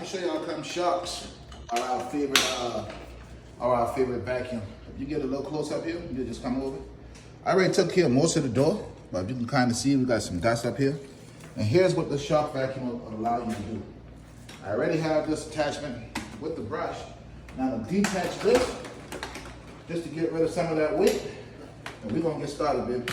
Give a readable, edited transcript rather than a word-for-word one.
me show y'all some Sharks are our favorite vacuum. If you get a little close up here, you just come over. I already took care of most of the door, but you can kind of see we got some dust up here. And here's what the Shark vacuum will allow you to do. I already have this attachment with the brush. Now to detach this, just to get rid of some of that weight, and we're gonna get started, baby.